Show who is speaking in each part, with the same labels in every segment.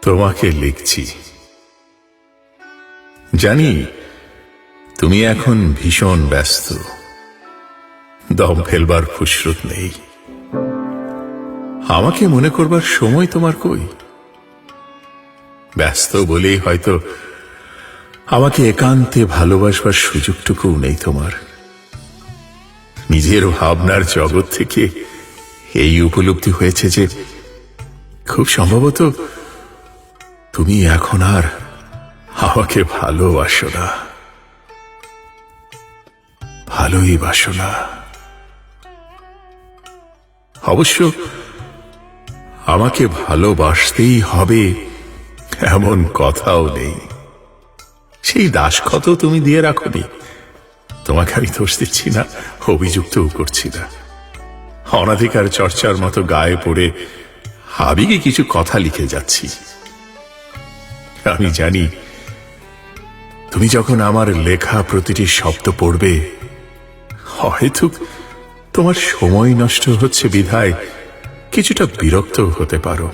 Speaker 1: তোমাকে লিখছি। জানি তুমি এখন ভীষণ ব্যস্ত, দম ফেলবার ফুসরত নেই। আমাকে মনে করবার সময় তোমার কই? ব্যস্ত বলেই হয়তো আমাকে একান্তে ভালোবাসবার সুযোগটুকু নেই তোমার। নিজের ভাবনার জগৎ থেকে এই উপলব্ধি হয়েছে যে খুব সম্ভবত তুমি এখন আর আমাকে ভালোবাসো না, ভালোই বাসো না। অবশ্য আমাকে ভালোবাসতেই হবে এমন কথাও নেই। সেই দাসখত তুমি দিয়ে রাখোনি। তোমাকে আমি দোষ দিচ্ছি না, অভিযুক্তও করছি না। অনাধিকার চর্চার মতো গায়ে পড়ে আবেগে কিছু কথা লিখে যাচ্ছি। আমি জানি তুমি যখন আমার লেখা প্রতিটি শব্দ পড়বে, হয়তো তোমার সময় নষ্ট হচ্ছে বিধায় কিছুটা বিরক্ত হতে পারো।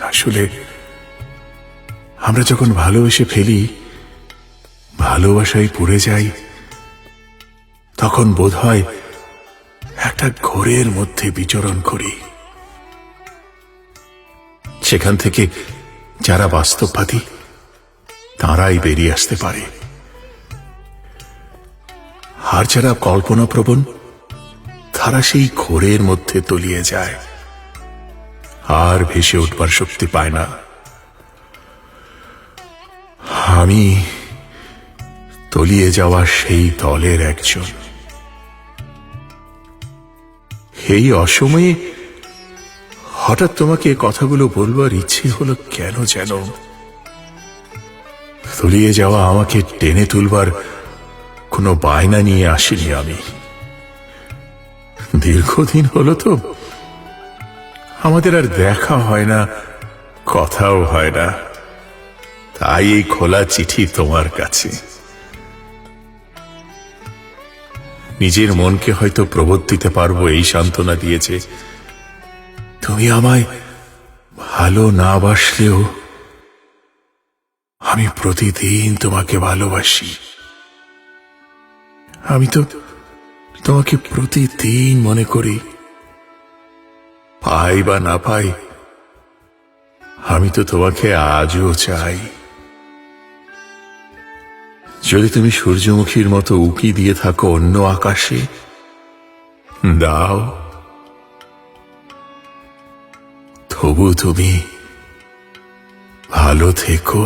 Speaker 1: আসলে আমরা যখন ভালোবেসে ফেলি, ভালোবাসায় পড়ে যাই, তখন বোধ হয় একটা ঘোরের মধ্যে বিচরণ করি। সেখান থেকে যারা বাস্তববাদী তারাই বেরিয়ে আসতে পারে, আর যারা কল্পনাপ্রবণ তারা সেই ঘোরের মধ্যে তলিয়ে যায়, আর ভেসে উঠবার শক্তি পায় না। আমি তলিয়ে যাওয়া সেই দলের একজন। এই অসময়ে হঠাৎ তোমাকে কথাগুলো বলবার ইচ্ছে হলো কেন যেন। তলিয়ে যাওয়া আমাকে টেনে তুলবার কোনো বায়না নিয়ে আসিনি আমি। দীর্ঘদিন হলো তো আমাদের আর দেখা হয় না, কথাও হয় না। তাই এই খোলা চিঠি তোমার কাছে। নিজের মনকে হয়তো প্রবোধ দিতে পারবো এই সান্ত্বনা দিয়েছে, তুমি আমায় ভালো না বাসলেও আমি প্রতিদিন তোমাকে ভালোবাসি। আমি তো তোমাকে প্রতিদিন মনে করি। পাই বা না পাই, আমি তো তোমাকে আজও চাই। যদি তুমি সূর্যমুখীর মতো উকি দিয়ে থাকো অন্য আকাশে, দাও। তবু তুমি ভালো থেকো।